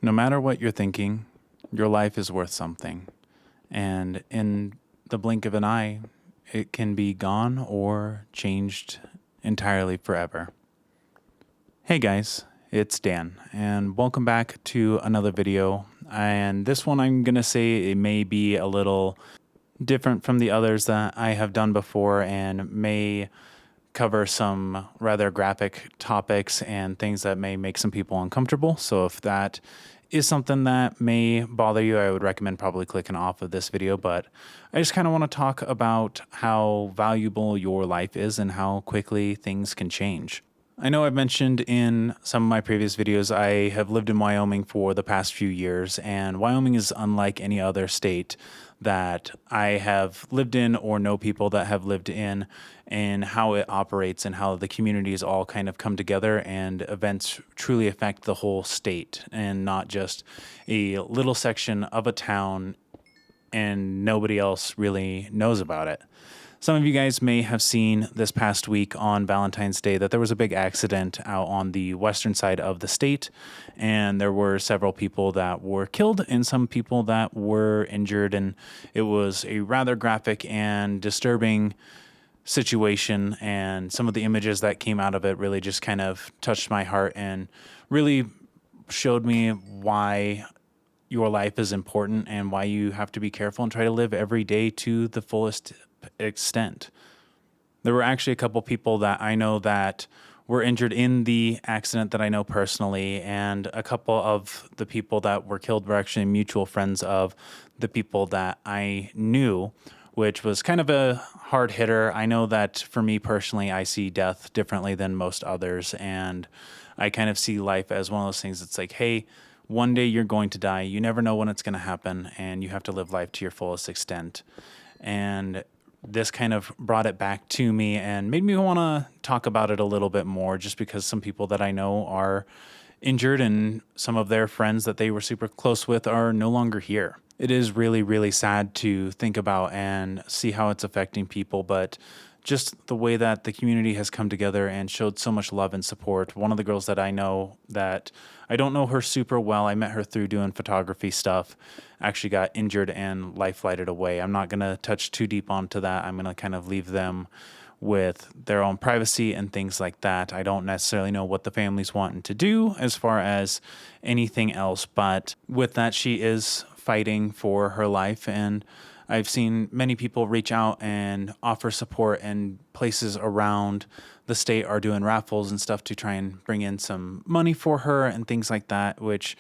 No matter what you're thinking, your life is worth something. And in the blink of an eye, it can be gone or changed entirely forever. Hey guys, it's Dan, and welcome back to another video. And this one, I'm going to say it may be a little different from the others that I have done before and may cover some rather graphic topics and things that may make some people uncomfortable. So if that is something that may bother you, I would recommend probably clicking off of this video. But I just kind of want to talk about how valuable your life is and how quickly things can change. I know I've mentioned in some of my previous videos, I have lived in Wyoming for the past few years, and Wyoming is unlike any other state that I have lived in or know people that have lived in, and how it operates and how the communities all kind of come together and events truly affect the whole state and not just a little section of a town and nobody else really knows about it. Some of you guys may have seen this past week on Valentine's Day that there was a big accident out on the western side of the state, and there were several people that were killed and some people that were injured, and it was a rather graphic and disturbing situation, and some of the images that came out of it really just kind of touched my heart and really showed me why your life is important and why you have to be careful and try to live every day to the fullest extent. There were actually a couple people that I know that were injured in the accident that I know personally, and a couple of the people that were killed were actually mutual friends of the people that I knew, which was kind of a hard hitter. I know that for me personally, I see death differently than most others, and I kind of see life as one of those things that's like, hey, one day you're going to die. You never know when it's going to happen, and you have to live life to your fullest extent. And this kind of brought it back to me and made me want to talk about it a little bit more, just because some people that I know are injured and some of their friends that they were super close with are no longer here. It is really, really sad to think about and see how it's affecting people, but just the way that the community has come together and showed so much love and support. One of the girls that I know, that I don't know her super well, I met her through doing photography stuff, actually got injured and life flighted away. I'm not going to touch too deep onto that. I'm going to kind of leave them with their own privacy and things like that. I don't necessarily know what the family's wanting to do as far as anything else, but with that, she is fighting for her life, and I've seen many people reach out and offer support, and places around the state are doing raffles and stuff to try and bring in some money for her and things like that, which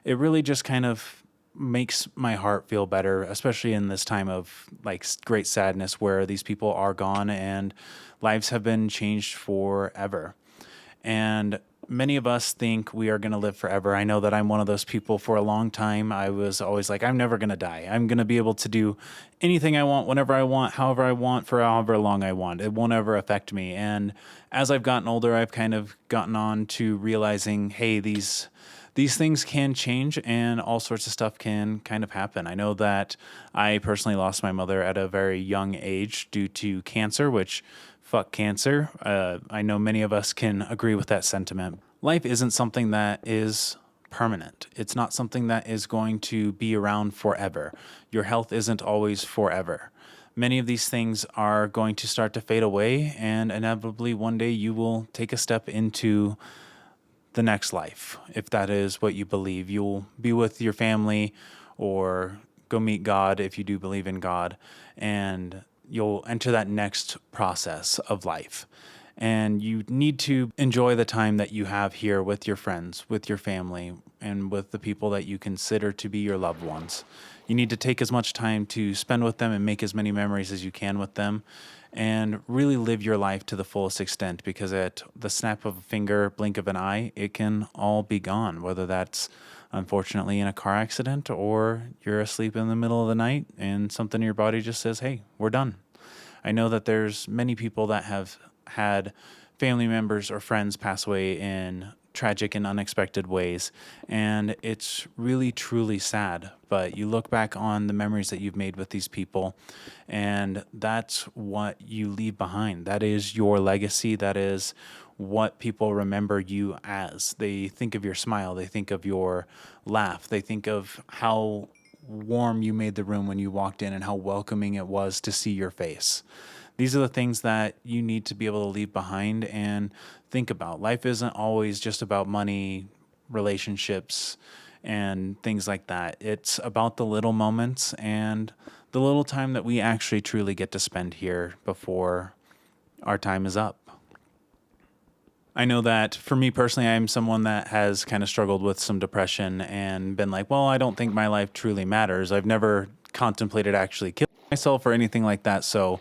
it really just kind of makes my heart feel better, especially in this time of like great sadness where these people are gone and lives have been changed forever. And many of us think we are going to live forever. I know that I'm one of those people. For a long time, I was always like, I'm never going to die. I'm going to be able to do anything I want, whenever I want, however I want, for however long I want. It won't ever affect me. And as I've gotten older, I've kind of gotten on to realizing, hey, these things can change and all sorts of stuff can kind of happen. I know that I personally lost my mother at a very young age due to cancer, which fuck cancer. I know many of us can agree with that sentiment. Life isn't something that is permanent. It's not something that is going to be around forever. Your health isn't always forever. Many of these things are going to start to fade away, and inevitably one day you will take a step into the next life. If that is what you believe, you'll be with your family or go meet God if you do believe in God, and you'll enter that next process of life. And you need to enjoy the time that you have here with your friends, with your family, and with the people that you consider to be your loved ones. You need to take as much time to spend with them and make as many memories as you can with them, and really live your life to the fullest extent, because at the snap of a finger, blink of an eye, it can all be gone, whether that's unfortunately in a car accident or you're asleep in the middle of the night and something in your body just says, hey, we're done. I know that there's many people that have had family members or friends pass away in tragic and unexpected ways, and it's really, truly sad. But you look back on the memories that you've made with these people, and that's what you leave behind. That is your legacy. That is what people remember you as. They think of your smile, they think of your laugh, they think of how warm you made the room when you walked in and how welcoming it was to see your face. These are the things that you need to be able to leave behind and think about. Life isn't always just about money, relationships, and things like that. It's about the little moments and the little time that we actually truly get to spend here before our time is up. I know that for me personally, I'm someone that has kind of struggled with some depression and been like, well, I don't think my life truly matters. I've never contemplated actually killing myself or anything like that. So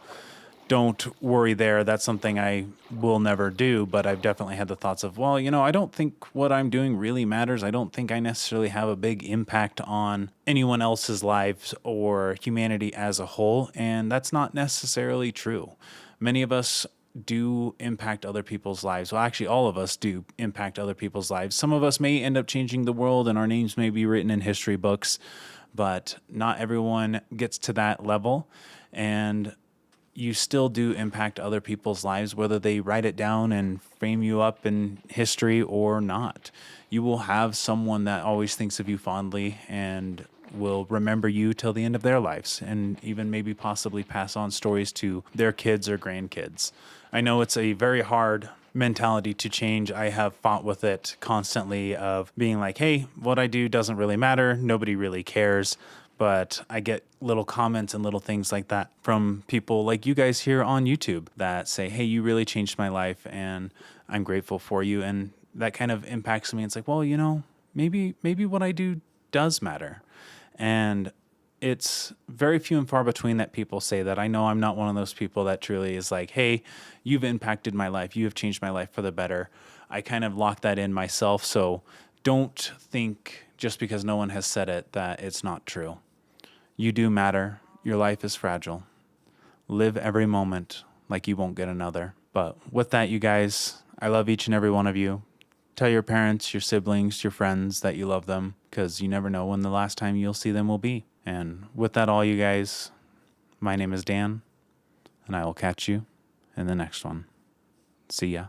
don't worry there. That's something I will never do. But I've definitely had the thoughts of, well, I don't think what I'm doing really matters. I don't think I necessarily have a big impact on anyone else's lives or humanity as a whole. And that's not necessarily true. Many of us do impact other people's lives. Well, actually, all of us do impact other people's lives. Some of us may end up changing the world and our names may be written in history books, but not everyone gets to that level. And you still do impact other people's lives, whether they write it down and frame you up in history or not. You will have someone that always thinks of you fondly and will remember you till the end of their lives, and even maybe possibly pass on stories to their kids or grandkids. I know it's a very hard mentality to change. I have fought with it constantly of being like, hey, what I do doesn't really matter. Nobody really cares. But I get little comments and little things like that from people like you guys here on YouTube that say, hey, you really changed my life and I'm grateful for you. And that kind of impacts me. It's like, well, maybe what I do does matter. And it's very few and far between that people say that. I know I'm not one of those people that truly is like, hey, you've impacted my life. You have changed my life for the better. I kind of lock that in myself. So don't think just because no one has said it that it's not true. You do matter. Your life is fragile. Live every moment like you won't get another. But with that, you guys, I love each and every one of you. Tell your parents, your siblings, your friends that you love them, because you never know when the last time you'll see them will be. And with that, all you guys, my name is Dan, and I will catch you in the next one. See ya.